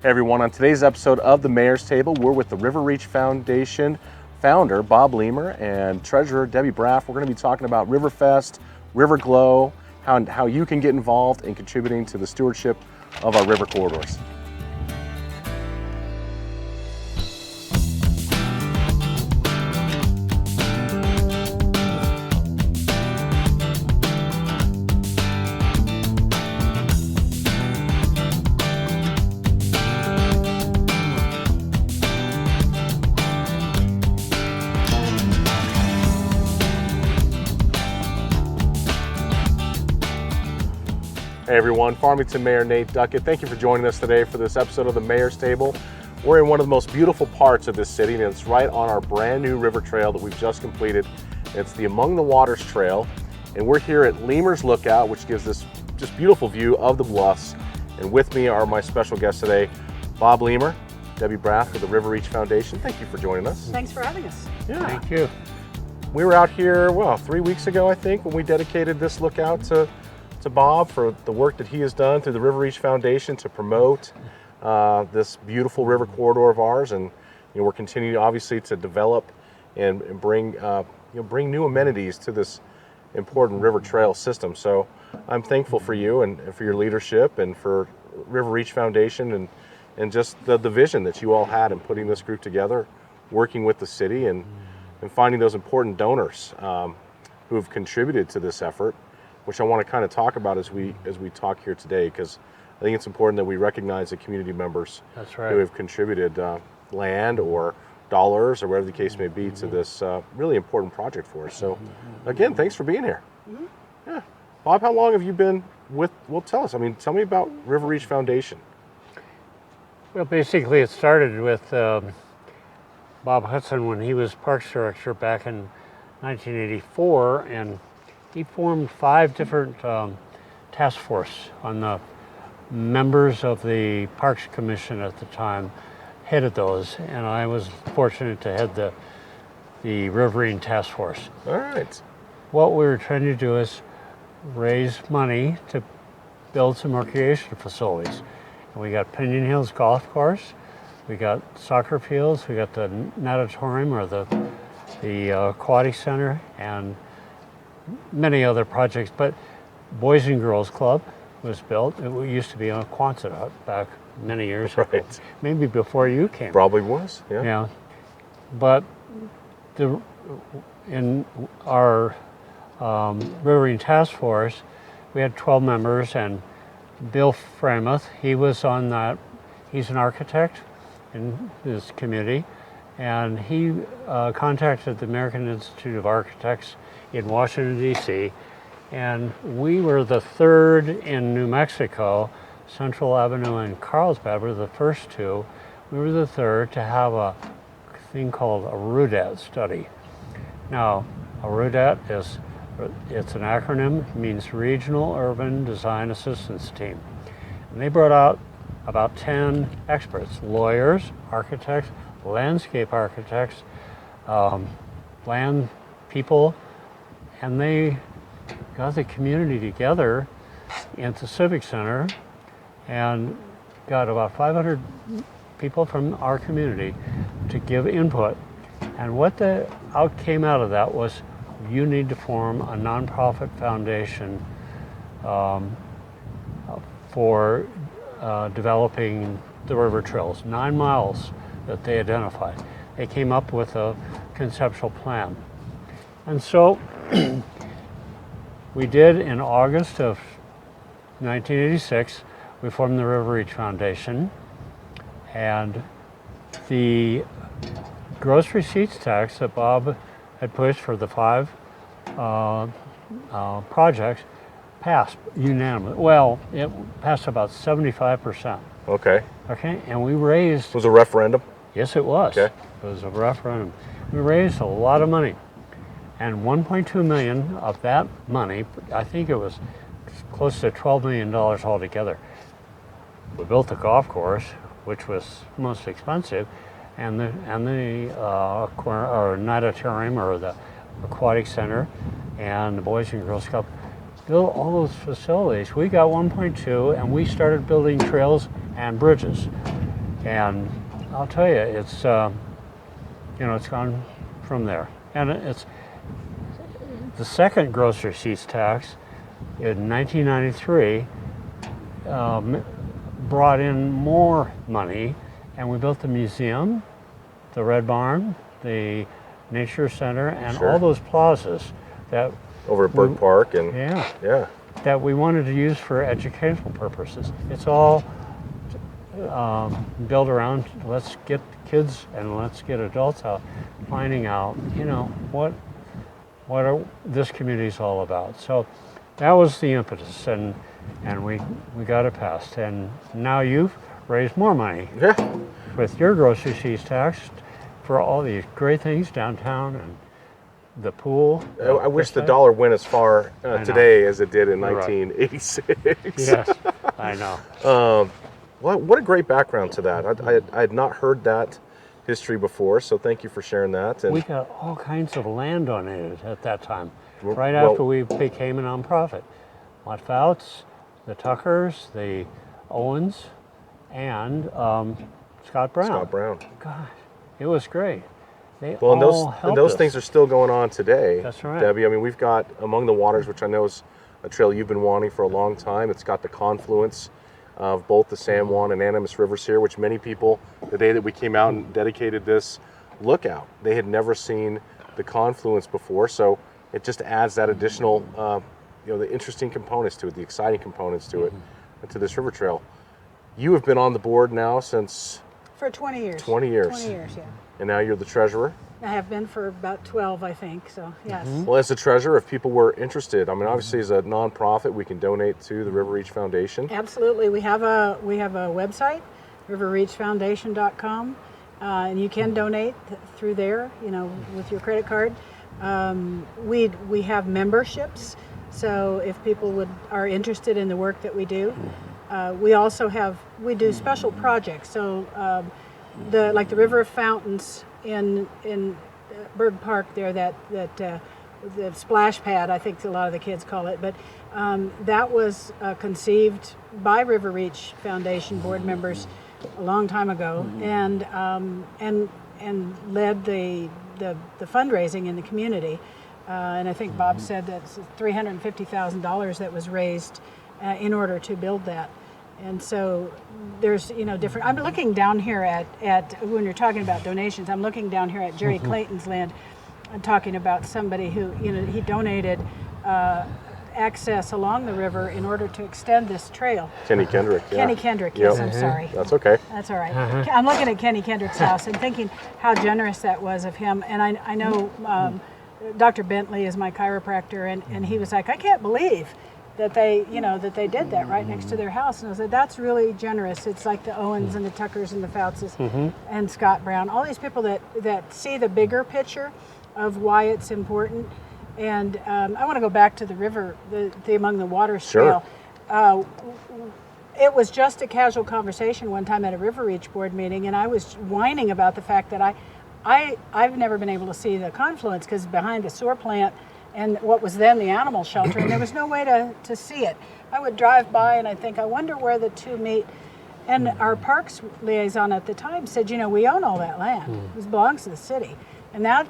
Hey everyone, on today's episode of the Mayor's Table, we're with the River Reach Foundation founder, Bob Lehmer, and treasurer, Debbie Braff. We're going to be talking about Riverfest, River Glow, how you can get involved in contributing to the stewardship of our river corridors. Hey everyone, Farmington Mayor Nate Duckett. Thank you for joining us today for this episode of the Mayor's Table. We're in one of the most beautiful parts of this city, and it's right on our brand new river trail that we've just completed. It's the Among the Waters Trail, and we're here at Lehmer's Lookout, which gives this just beautiful view of the bluffs. And with me are my special guests today, Bob Lehmer, Debbie Braff with the River Reach Foundation. Thank you for joining us. Thanks for having us. Yeah. Thank you. We were out here, 3 weeks ago, I think, when we dedicated this lookout to Bob for the work that he has done through the River Reach Foundation to promote this beautiful river corridor of ours, and we're continuing obviously to develop and bring bring new amenities to this important river trail system. So I'm thankful for you and for your leadership and for River Reach Foundation and just the vision that you all had in putting this group together, working with the city and finding those important donors who have contributed to this effort, which I want to kind of talk about as we talk here today, because I think it's important that we recognize the community members who have contributed land or dollars or whatever the case may be to this really important project for us. So again, thanks for being here. Yeah. Bob, how long have you been with, tell us, tell me about River Reach Foundation. Well, basically it started with Bob Hudson when he was Parks Director back in 1984, and he formed 5 different task force on the members of the Parks Commission at the time headed those, and I was fortunate to head the Riverine Task Force. All right. What we were trying to do is raise money to build some recreation facilities. And we got Pinion Hills Golf Course, we got soccer fields, we got the natatorium or the aquatic center, and many other projects, but Boys and Girls Club was built. It used to be on a Quonset hut back many years ago, maybe before you came. Probably was, yeah. Yeah, but in our Riverine Task Force, we had 12 members, and Bill Framuth, he was on that. He's an architect in this community, and he contacted the American Institute of Architects in Washington, D.C., and we were the 3rd in New Mexico. Central Avenue and Carlsbad were the first 2. We were the 3rd to have a thing called a RUDET study. Now, a RUDET it's an acronym, it means Regional Urban Design Assistance Team. And they brought out about 10 experts, lawyers, architects, landscape architects, land people, and they got the community together at the Civic Center and got about 500 people from our community to give input. And what came out of that was, you need to form a nonprofit foundation for developing the river trails, 9 miles that they identified. They came up with a conceptual plan. And so we did, in August of 1986, we formed the River Reach Foundation, and the gross receipts tax that Bob had pushed for the 5 projects passed unanimously. Well, it passed about 75%. Okay. Okay, and we raised... It was a referendum? Yes, it was. Okay. It was a referendum. We raised a lot of money. And 1.2 million of that money, I think it was close to $12 million altogether. We built the golf course, which was most expensive, and the natatorium or the aquatic center, and the Boys and Girls Club. Built all those facilities. We got 1.2, and we started building trails and bridges. And I'll tell you, it's it's gone from there. And it's the second gross receipts tax in 1993 brought in more money, and we built the museum, the Red Barn, the Nature Center, and all those plazas that over at Burke Park and yeah, that we wanted to use for educational purposes. It's all built around let's get kids and let's get adults out finding out, what this community is all about. So that was the impetus, and we got it passed. And now you've raised more money with your gross receipts tax for all these great things downtown and the pool. I wish the dollar went as far today as it did in 1986. Yes, I know. What a great background to that. I had not heard that history before, so thank you for sharing that. And we got all kinds of land donated at that time, right after we became a nonprofit. Mott Fouts, the Tuckers, the Owens, and Scott Brown. Scott Brown. God, it was great. And those things are still going on today. That's right. Debbie, I mean, we've got Among the Waters, which I know is a trail you've been wanting for a long time. It's got the confluence of both the San Juan and Animas rivers here, which many people, the day that we came out and dedicated this lookout, they had never seen the confluence before. So it just adds that additional, the interesting components to it, the exciting components to it, to this river trail. You have been on the board now since... For 20 years. 20 years. 20 years, yeah. And now you're the treasurer? I have been for about 12, I think, so yes. Well, as the treasurer, if people were interested, I mean, obviously as a nonprofit, we can donate to the River Reach Foundation. Absolutely. We have a website, riverreachfoundation.com, and you can donate through there, with your credit card. We have memberships, so if people are interested in the work that we do. We do special projects, so like the River of Fountains in Berg Park there, the splash pad, I think a lot of the kids call it, but that was conceived by River Reach Foundation board members a long time ago, and led the fundraising in the community, and I think Bob said that's $350,000 that was raised in order to build that. And so there's, different, I'm looking down here at when you're talking about donations, I'm looking down here at Jerry Clayton's land, talking about somebody who, he donated access along the river in order to extend this trail. Kenny Kendrick, yeah. Kenny Kendrick, yes, I'm sorry. That's okay. That's all right. I'm looking at Kenny Kendrick's house and thinking how generous that was of him. And I know Dr. Bentley is my chiropractor, and he was like, I can't believe that they did that right next to their house. And I said, that's really generous. It's like the Owens and the Tuckers and the Foutses and Scott Brown, all these people that see the bigger picture of why it's important. And I want to go back to the river, the Among the Waters trail. It was just a casual conversation one time at a River Reach board meeting, and I was whining about the fact that I've never been able to see the confluence because behind the sewer plant and what was then the animal shelter, and there was no way to see it. I would drive by and I'd think, I wonder where the two meet. And our parks liaison at the time said, we own all that land. It belongs to the city. And that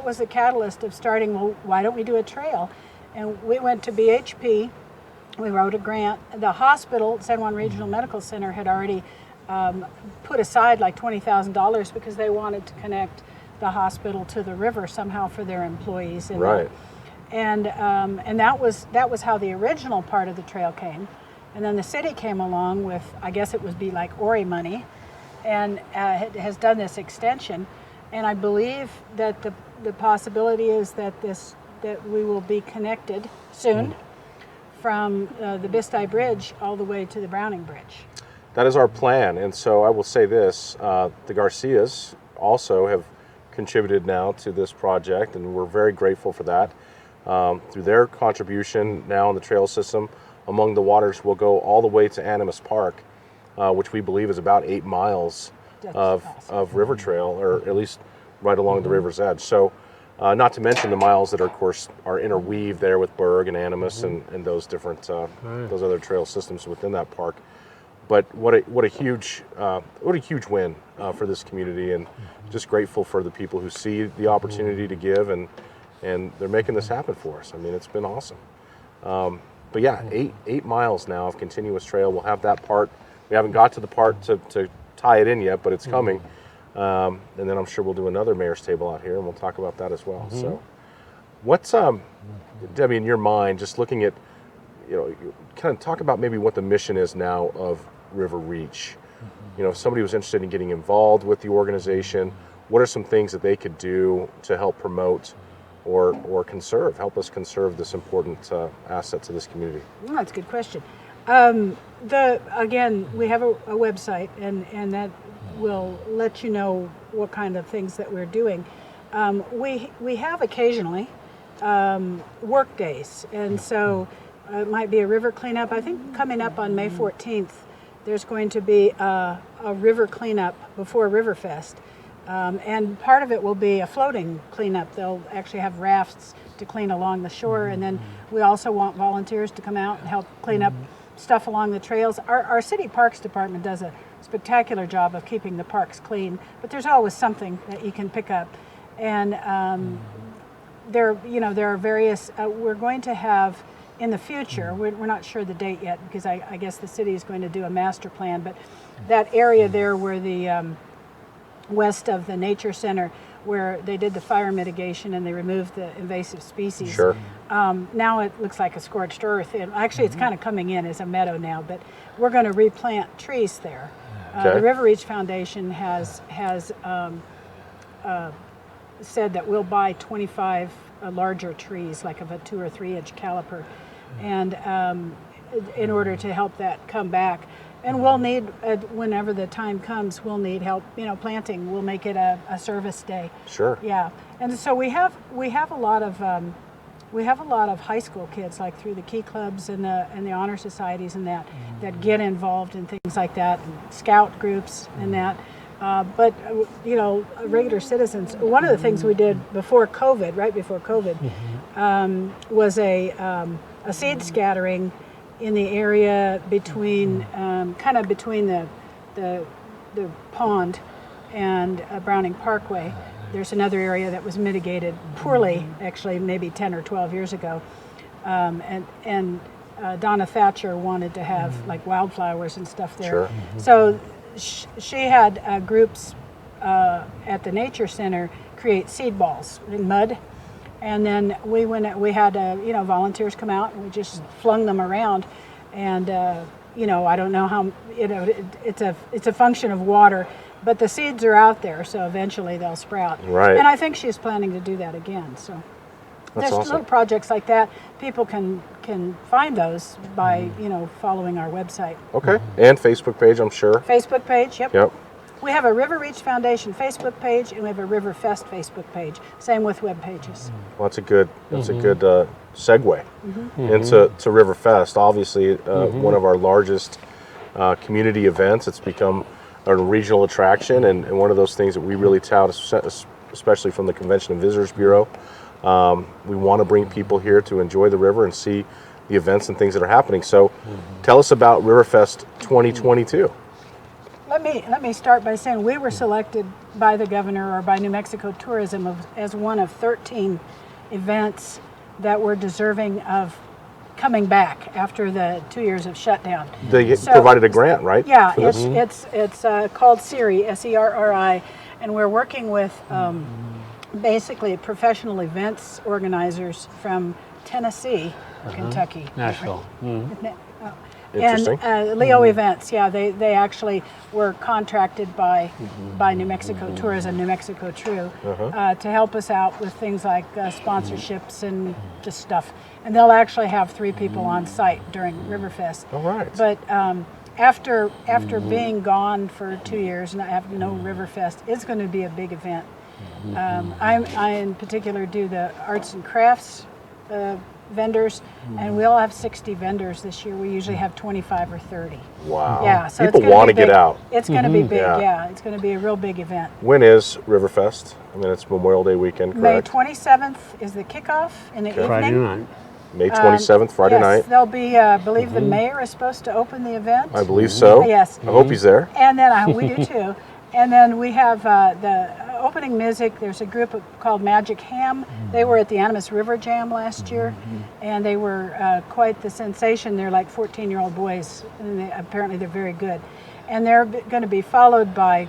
was the catalyst of starting, well, why don't we do a trail? And we went to BHP, we wrote a grant. The hospital, San Juan Regional Medical Center, had already put aside like $20,000 because they wanted to connect the hospital to the river somehow for their employees. Right. And that was how the original part of the trail came. And then the city came along with, I guess it would be like Ori money, and has done this extension. And I believe that the possibility is that we will be connected soon from the Bisti Bridge all the way to the Browning Bridge. That is our plan. And so I will say this, the Garcias also have contributed now to this project, and we're very grateful for that. Through their contribution now in the trail system, Among the Waters will go all the way to Animas Park, which we believe is about 8 miles of river trail, or at least right along the river's edge. So not to mention the miles that are, of course, are interweaved there with Berg and Animas and those different those other trail systems within that park. But what a huge win for this community, and just grateful for the people who see the opportunity to give, and they're making this happen for us. I mean, it's been awesome. But yeah, 8 miles now of continuous trail. We'll have that part. We haven't got to the part to tie it in yet, but it's coming. And then I'm sure we'll do another mayor's table out here, and we'll talk about that as well. So, what's Debbie, in your mind, just looking at, kind of talk about maybe what the mission is now of River Reach. If somebody was interested in getting involved with the organization, what are some things that they could do to help promote or help us conserve this important asset to this community? Well, that's a good question. Again, we have a website, and that will let you know what kind of things that we're doing. We have occasionally work days, and so it might be a river cleanup. I think coming up on May 14th, there's going to be a river cleanup before Riverfest. And part of it will be a floating cleanup. They'll actually have rafts to clean along the shore, and then we also want volunteers to come out and help clean up stuff along the trails. Our city parks department does a spectacular job of keeping the parks clean, but there's always something that you can pick up. And there are various. We're going to have in the future. We're not sure the date yet, because I guess the city is going to do a master plan. But that area there where the west of the nature center, where they did the fire mitigation and they removed the invasive species. Sure. Now it looks like a scorched earth. And actually, it's kind of coming in as a meadow now, but we're going to replant trees there. The River Reach Foundation has said that we'll buy 25 larger trees, like of a 2 or 3 inch caliper, and in order to help that come back. And we'll need, whenever the time comes, we'll need help, planting. We'll make it a service day. Sure. Yeah, and so we have a lot of high school kids, like through the Key Clubs and the honor societies and that get involved in things like that, and scout groups and that. But regular citizens. One of the things we did right before COVID, was a seed scattering in the area between between the pond and Browning Parkway. There's another area that was mitigated poorly, actually, maybe 10 or 12 years ago. And Donna Thatcher wanted to have like wildflowers and stuff there. Sure. So she had groups at the Nature Center create seed balls in mud. And then we had volunteers come out, and we just flung them around. And I don't know how, it's a function of water, but the seeds are out there, so eventually they'll sprout. Right. And I think she's planning to do that again. So That's there's awesome. little projects like that. People can find those by following our website. Okay. And Facebook page, I'm sure. Facebook page, yep. Yep. We have a River Reach Foundation Facebook page, and we have a Riverfest Facebook page. Same with web pages. Well, that's a good segue into Riverfest. Obviously, one of our largest community events. It's become a regional attraction, and one of those things that we really tout, especially from the Convention and Visitors Bureau. We want to bring people here to enjoy the river and see the events and things that are happening. So, tell us about Riverfest 2022. Let me start by saying we were selected by the governor, or by New Mexico Tourism, as one of 13 events that were deserving of coming back after the 2 years of shutdown. They provided a grant, right? Yeah, it's called SERI, SERRI, and we're working with basically professional events organizers from Tennessee, Kentucky, Nashville. Interesting. And Leo Events, they actually were contracted by New Mexico Tourism, New Mexico True, to help us out with things like sponsorships and just stuff. And they'll actually have 3 people on site during Riverfest. All right. But after being gone for 2 years and having no Riverfest, it's going to be a big event. I in particular do the arts and crafts vendors, and we'll have 60 vendors this year. We usually have 25 or 30. Wow. Yeah, so people want to get out. It's going to be big. Yeah. Yeah, it's going to be a real big event. When is Riverfest? I mean, it's Memorial Day weekend, May correct? 27th is the kickoff in the evening. Friday night. May 27th, Friday yes, night. There'll be, I believe the mayor is supposed to open the event. I believe so. Yes. I hope he's there. And then we do too. And then we have the opening music. There's a group called Magic Ham. They were at the Animas River Jam last year, and they were quite the sensation. They're like 14-year-old boys, and apparently they're very good. And they're going to be followed by.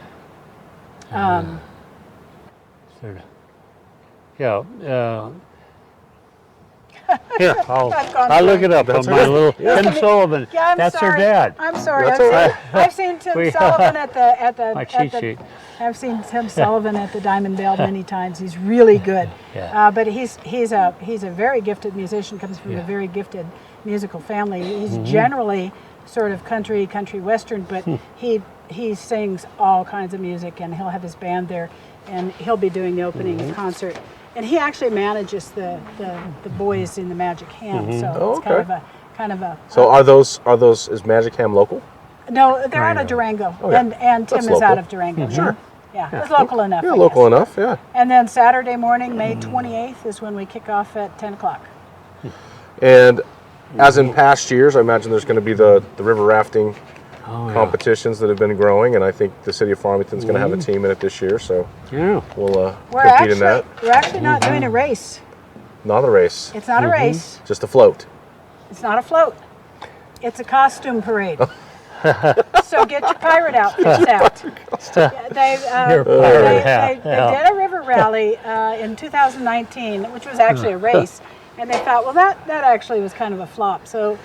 Here, I'll gone look it up on my little Tim Sullivan. Yeah, I'm That's sorry. her dad. I'm sorry. That's all right. I've seen Tim Sullivan at the My cheat sheet. I've seen Tim Sullivan at the Diamond Bell many times. He's really good. Yeah. But he's a very gifted musician. Comes from a very gifted musical family. He's generally sort of country western, but he sings all kinds of music, and he'll have his band there, and he'll be doing the opening concert. And he actually manages the boys in the Magic Ham, so it's kind of a. So are those is Magic Ham local? No, they're out of Durango, and Tim is out of Durango. Sure. Yeah, it's local enough. Yeah, I local guess. enough. Yeah. And then Saturday morning, May 28th, is when we kick off at 10 o'clock. And as in past years, I imagine there's going to be the river rafting competitions that have been growing, and I think the city of Farmington's going to have a team in it this year, so we'll compete in that. We're actually not doing a race. Not a race, It's not a race. just a float. It's not a float. It's a costume parade. So get your pirate outfits out. They did a river rally in 2019, which was actually a race, and they thought, well, that actually was kind of a flop. So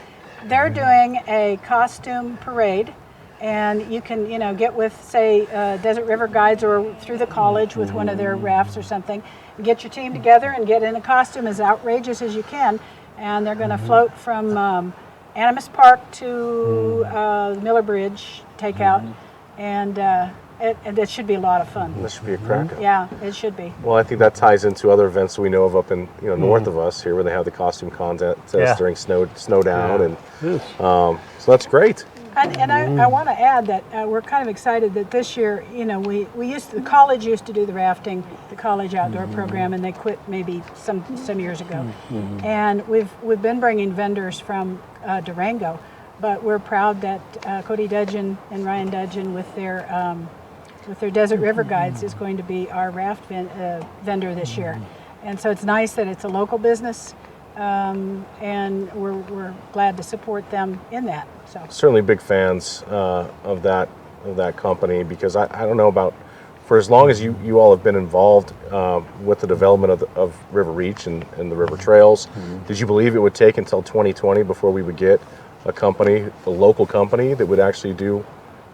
they're doing a costume parade, and you can get with, say, Desert River Guides or through the college with one of their rafts or something. Get your team together and get in a costume as outrageous as you can, and they're going to float from Animas Park to Miller Bridge, take out, and it should be a lot of fun. This should be a cracker. Yeah, it should be. Well, I think that ties into other events we know of up in north of us here, where they have the costume contest during snow down, and so that's great. And I want to add that we're kind of excited that this year, the college used to do the rafting, the college outdoor program, and they quit maybe some years ago. And we've been bringing vendors from Durango, but we're proud that Cody Dudgeon and Ryan Dudgeon with their Desert River Guides is going to be our raft vendor this year. And so it's nice that it's a local business, and we're glad to support them in that. So Certainly big fans of that company, because I don't know about, for as long as you all have been involved with the development of River Reach and the river trails, did you believe it would take until 2020 before we would get a local company that would actually do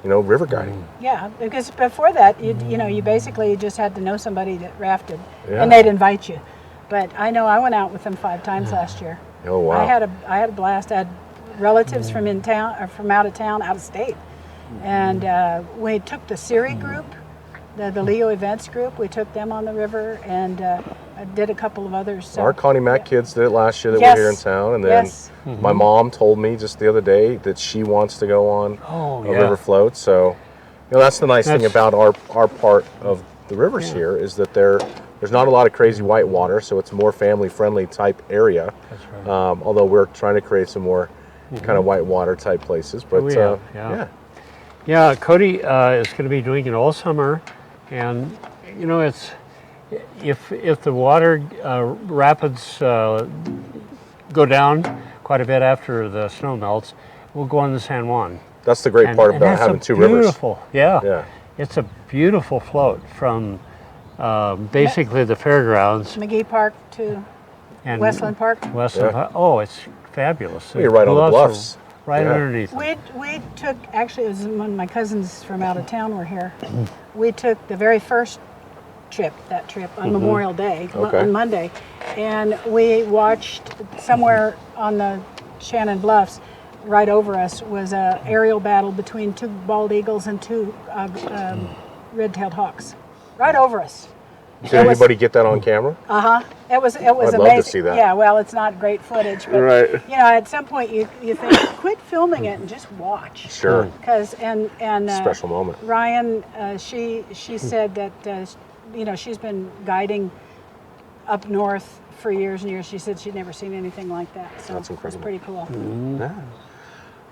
river guiding? yeah, because before that, you basically just had to know somebody that rafted, and they'd invite you. But I know I went out with them 5 times last year. Oh wow! I had a blast. I had relatives from in town or from out of town, out of state, and we took the Siri group, the Leo Events group. We took them on the river, and I did a couple of others. So, Our Connie Mack kids did it last year that Yes. were here in town, and then my mom told me just the other day that she wants to go on a river float. So, that's the nice thing about our part of the rivers here, is that there's not a lot of crazy white water, so it's a more family-friendly type area. That's right. Although we're trying to create some more kind of white water type places, but Yeah, Cody is going to be doing it all summer, and it's if the water rapids go down quite a bit after the snow melts, we'll go on the San Juan. That's the great part about having two rivers. Beautiful, yeah. It's a beautiful float from basically the fairgrounds McGee Park to and Westland Park. Westland Park. Oh, it's fabulous. You're right on the bluffs. Right underneath. We took, actually, it was when my cousins from out of town were here. We took the very first trip on Memorial Day, on Monday, and we watched somewhere on the Shannon Bluffs, right over us, was a aerial battle between 2 bald eagles and 2 red-tailed hawks, right over us. Did anybody get that on camera? It was I'd amazing. love to see that. Yeah, well, it's not great footage, but at some point you think, quit filming it and just watch. Sure. Because and Special moment. Ryan, she said that she's been guiding up north for years and years. She said she'd never seen anything like that. So That's incredible. It's pretty cool. Yeah.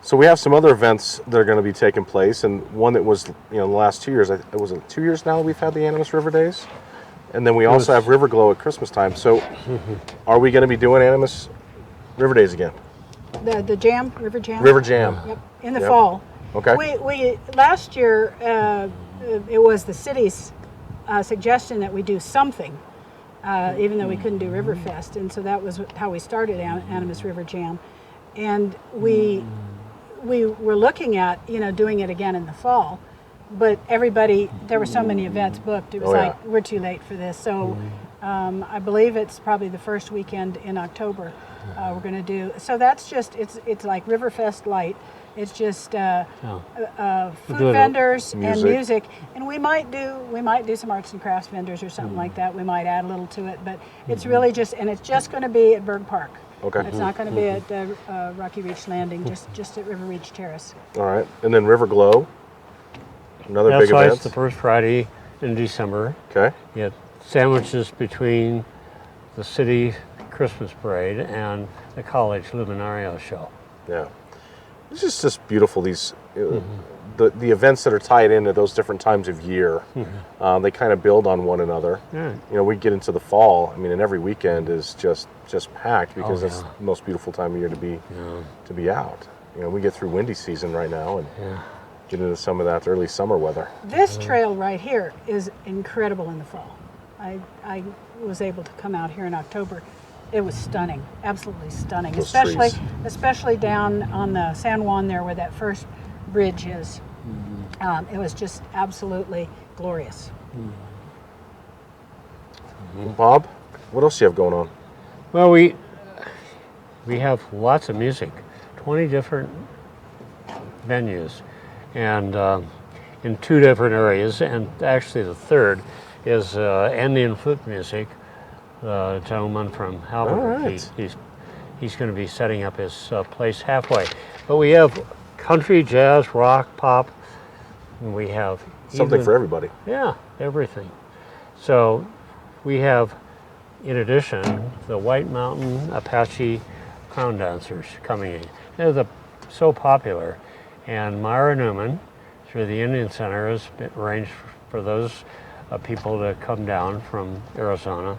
So we have some other events that are going to be taking place, and one that was, the last 2 years. It was 2 years now that we've had the Animas River Days, and then we also have River Glow at Christmas time. So, are we going to be doing Animas River Days again? The jam, River Jam. River Jam. Yep. In the fall. Okay. We last year it was the city's suggestion that we do something, even though we couldn't do Riverfest, and so that was how we started Animas River Jam, and we were looking at doing it again in the fall, but there were so many events booked. It was we're too late for this. So I believe it's probably the first weekend in October we're going to do. So that's just it's like Riverfest light. It's just food vendors and music, and we might do some arts and crafts vendors or something like that. We might add a little to it, but it's really just going to be at Berg Park. Okay. It's not going to be at Rocky Reach Landing, just at River Reach Terrace. All right, and then River Glow, another big event. That's the first Friday in December. Okay. You have sandwiches between the city Christmas parade and the college Luminario show. Yeah. It's just beautiful, these the events that are tied into those different times of year. They kind of build on one another. Yeah. We get into the fall, and every weekend is just packed because it's the most beautiful time of year to be out. We get through windy season right now and get into some of that early summer weather. This trail right here is incredible in the fall. I was able to come out here in October. It was stunning, absolutely stunning, Those especially down on the San Juan there where that first bridge is. It was just absolutely glorious. Bob, what else do you have going on? Well, we have lots of music, 20 different venues, and in 2 different areas, and actually the third is Andean flute music. The gentleman from Albuquerque, he's going to be setting up his place halfway. But we have country, jazz, rock, pop, and we have Something for everybody. Yeah, everything. So we have, in addition, the White Mountain Apache clown dancers coming in. They're so popular. And Myra Newman, through the Indian Center, has arranged for those people to come down from Arizona.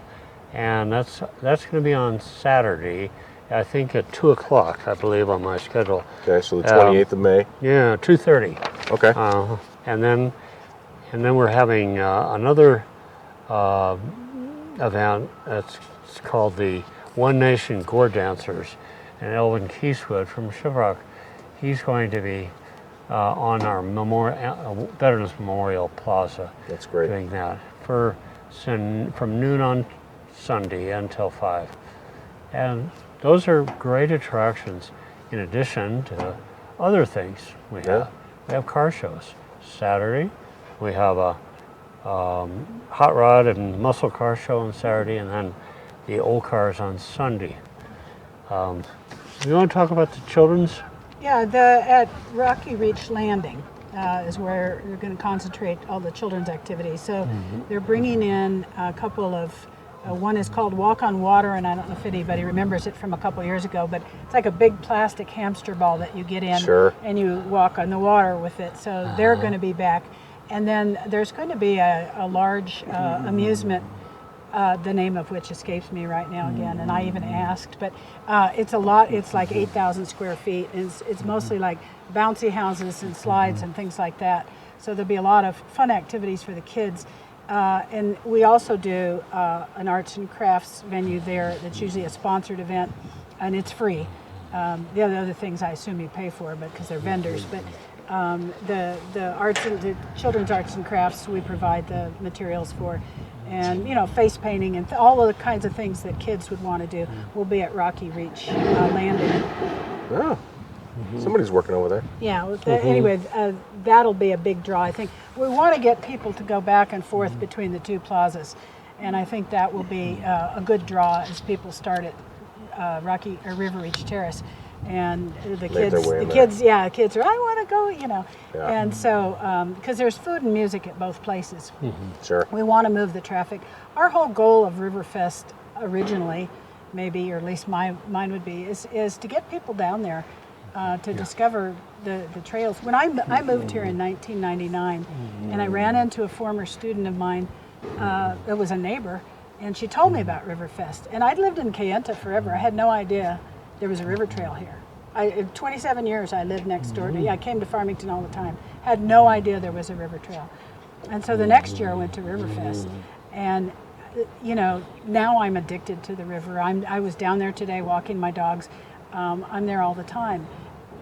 And that's going to be on Saturday, I think at 2 o'clock, I believe, on my schedule. Okay, so the 28th of May. Yeah, 2:30. Okay. And then we're having another event that's called the One Nation Gore Dancers, and Elvin Keyswood from Shiprock. He's going to be on our Veterans Memorial Plaza. That's great. Doing that from noon on Sunday until 5. And those are great attractions in addition to other things we have. We have car shows. Saturday, we have a hot rod and muscle car show on Saturday, and then the old cars on Sunday. You want to talk about the children's? Yeah, at Rocky Reach Landing is where you're going to concentrate all the children's activities. So they're bringing in a couple of, one is called Walk on Water, and I don't know if anybody remembers it from a couple years ago, but it's like a big plastic hamster ball that you get in and you walk on the water with it. So they're going to be back. And then there's going to be a large amusement, the name of which escapes me right now again, and I even asked, but it's a lot. It's like 8,000 square feet. It's mostly like bouncy houses and slides and things like that. So there'll be a lot of fun activities for the kids. And we also do an arts and crafts venue there that's usually a sponsored event, and it's free. The other things I assume you pay for, but because they're vendors. But the children's arts and crafts we provide the materials for, and face painting and all of the kinds of things that kids would want to do will be at Rocky Reach Landing. Oh, somebody's working over there. Yeah. Anyway, that'll be a big draw. I think we want to get people to go back and forth between the two plazas, and I think that will be a good draw as people start at Rocky or River Reach Terrace. And the kids are, I want to go, Yeah. And so, because there's food and music at both places. Sure. We want to move the traffic. Our whole goal of Riverfest originally, maybe, or at least mine would be, is to get people down there to discover the trails. When I moved here in 1999, and I ran into a former student of mine that was a neighbor, and she told me about Riverfest. And I'd lived in Kayenta forever. I had no idea there was a river trail here. In 27 years I lived next door to, I came to Farmington all the time. Had no idea there was a river trail. And so the next year I went to Riverfest. And you know, now I'm addicted to the river. I was down there today walking my dogs. I'm there all the time.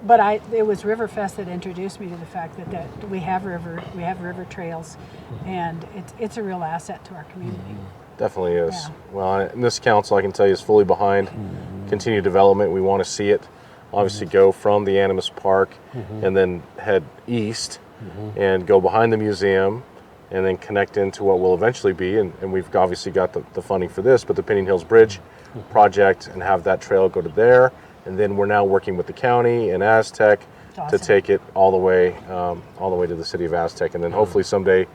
But it was Riverfest that introduced me to the fact that we have river trails, and it's a real asset to our community. Definitely is. Yeah. Well, and this council, I can tell you, is fully behind continued development. We want to see it obviously go from the Animas Park and then head east and go behind the museum and then connect into what will eventually be, and we've obviously got the funding for this, but the Pinning Hills Bridge project, and have that trail go to there. And then we're now working with the county and Aztec to take it all the way to the city of Aztec, and then hopefully someday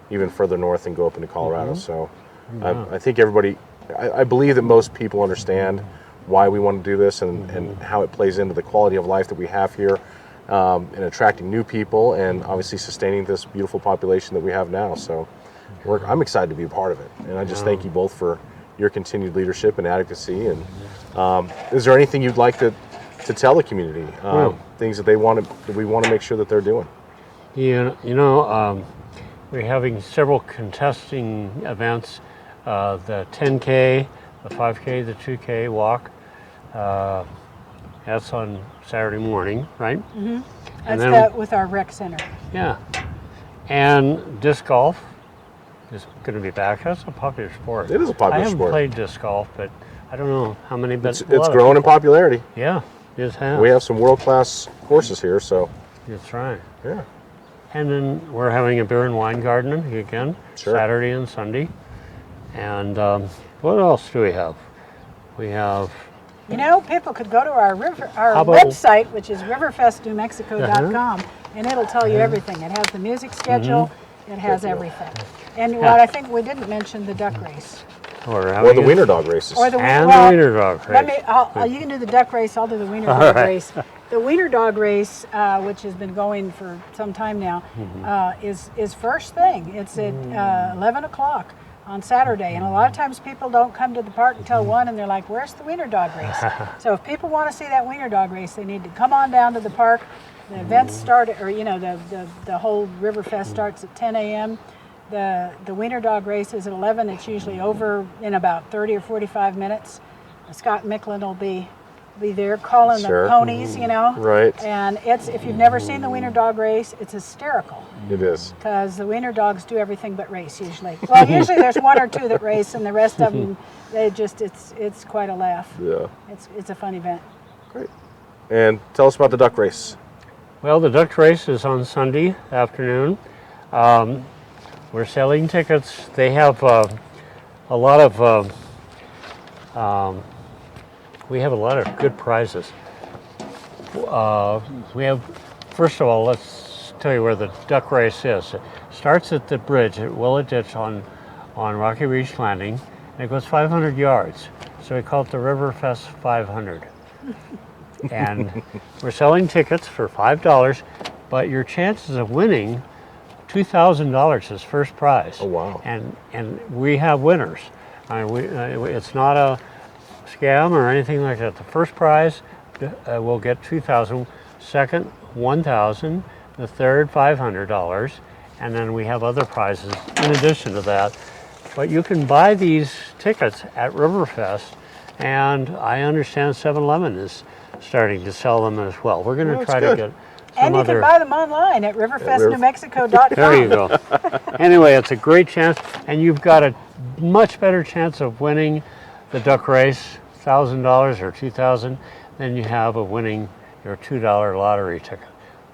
even further north and go up into Colorado. So I think everybody, I believe that most people understand why we want to do this and how it plays into the quality of life that we have here, and attracting new people and obviously sustaining this beautiful population that we have now. So I'm excited to be a part of it, and I just thank you both for your continued leadership and advocacy. And is there anything you'd like to tell the community, things that we want to make sure that they're doing? You know, we're having several contesting events, the 10K, the 5K, the 2K walk. That's on Saturday morning, right? That's with our rec center. Yeah. And disc golf is going to be back. That's a popular sport. It is a popular sport. I haven't played disc golf, but I don't know how many, but it's growing in popularity. Yeah, it has. We have some world-class courses here, so. That's right. Yeah. And then we're having a beer and wine garden again, Sure. Saturday and Sunday. And what else do we have? We have... You know, people could go to our How about- website, which is riverfestnewmexico.com, and it'll tell you everything. It has the music schedule, it has everything. And what I think we didn't mention, the duck race. Or the Wiener Dog races. Or the Wiener Dog Race. You can do the duck race, I'll do the Wiener Dog Race. The Wiener Dog Race, which has been going for some time now, is first thing. It's at 11 o'clock on Saturday, and a lot of times people don't come to the park until 1, and they're like, where's the Wiener Dog Race? So if people want to see that Wiener Dog Race, they need to come on down to the park. The events start, the whole Riverfest starts at 10 a.m. The Wiener Dog Race is at 11. It's usually over in about 30 or 45 minutes. Scott Micklin will be there calling Sure. the ponies, Right. And if you've never seen the Wiener Dog Race, it's hysterical. It is. Because the Wiener Dogs do everything but race usually. Well, usually there's one or two that race, and the rest of them, it's quite a laugh. Yeah. It's a fun event. Great. And tell us about the duck race. Well, the duck race is on Sunday afternoon. We're selling tickets. They have a lot of we have a lot of good prizes. We have, first of all, let's tell you where the duck race is. It starts at the bridge at Willow Ditch on Rocky Reach Landing, and it goes 500 yards. So we call it the Riverfest 500. And we're selling tickets for $5, but your chances of winning $2,000 is first prize. Oh, wow. And we have winners. It's not a scam or anything like that. The first prize will get $2,000, second $1,000, the third $500, and then we have other prizes in addition to that. But you can buy these tickets at Riverfest, and I understand 7-Eleven is starting to sell them as well. We're going to try to get And you can buy them online at riverfestnewmexico.com. There you go. Anyway, it's a great chance, and you've got a much better chance of winning the duck race, $1,000 or $2,000, than you have of winning your $2 lottery ticket.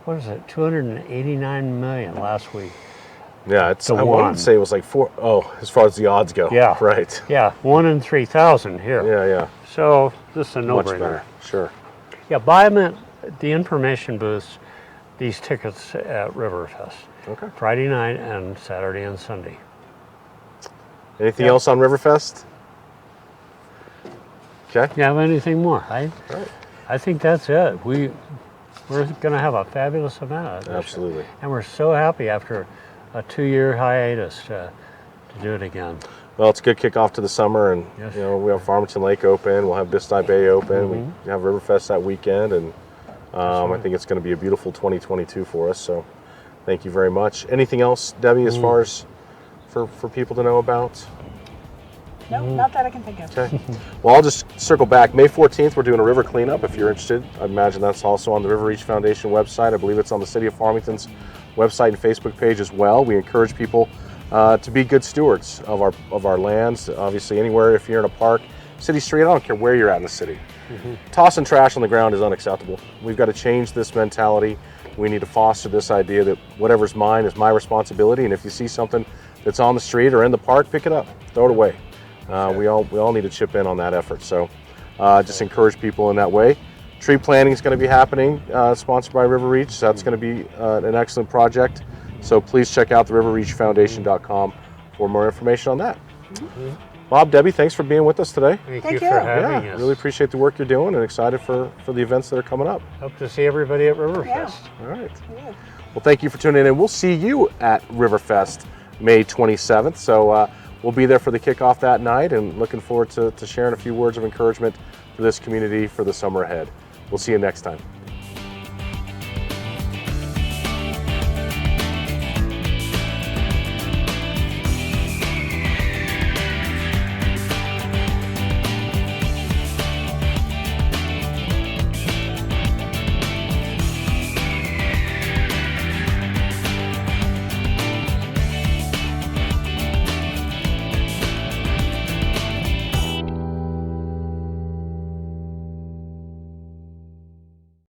What is it? 289 million last week. Yeah, I wanted to say it was like 4. Oh, as far as the odds go. Yeah. Right. Yeah, 1 in 3,000 here. Yeah. So this is a Much no-brainer. better. Sure. Yeah, buy them at the information booths, these tickets at Riverfest. Okay. Friday night and Saturday and Sunday. Anything else on Riverfest? Okay. You have anything more? Right. I think that's it. We're going to have a fabulous event out of this. Absolutely. And we're so happy after a 2-year hiatus to do it again. Well, it's a good kickoff to the summer, and Yes. you know, we have Farmington Lake open, we'll have Bisti Bay open, we have Riverfest that weekend, and I think it's going to be a beautiful 2022 for us. So, thank you very much. Anything else, Debbie, as far as for people to know about? No, not that I can think of. Okay. Well, I'll just circle back. May 14th, we're doing a river cleanup. If you're interested, I imagine that's also on the River Reach Foundation website. I believe it's on the City of Farmington's website and Facebook page as well. We encourage people to be good stewards of our lands. Obviously, anywhere, if you're in a park, city street, I don't care where you're at in the city. Tossing trash on the ground is unacceptable. We've got to change this mentality. We need to foster this idea that whatever's mine is my responsibility, and if you see something that's on the street or in the park, pick it up, throw it away. We all need to chip in on that effort. So just encourage people in that way. Tree planting is going to be happening, sponsored by River Reach. So that's going to be an excellent project. So please check out the riverreachfoundation.com for more information on that. Bob, Debbie, thanks for being with us today. Thank Thank you you. for having us. Really appreciate the work you're doing and excited for the events that are coming up. Hope to see everybody at Riverfest. Yeah. All right. Yeah. Well, thank you for tuning in, and we'll see you at Riverfest May 27th. So we'll be there for the kickoff that night, and looking forward to sharing a few words of encouragement for this community for the summer ahead. We'll see you next time.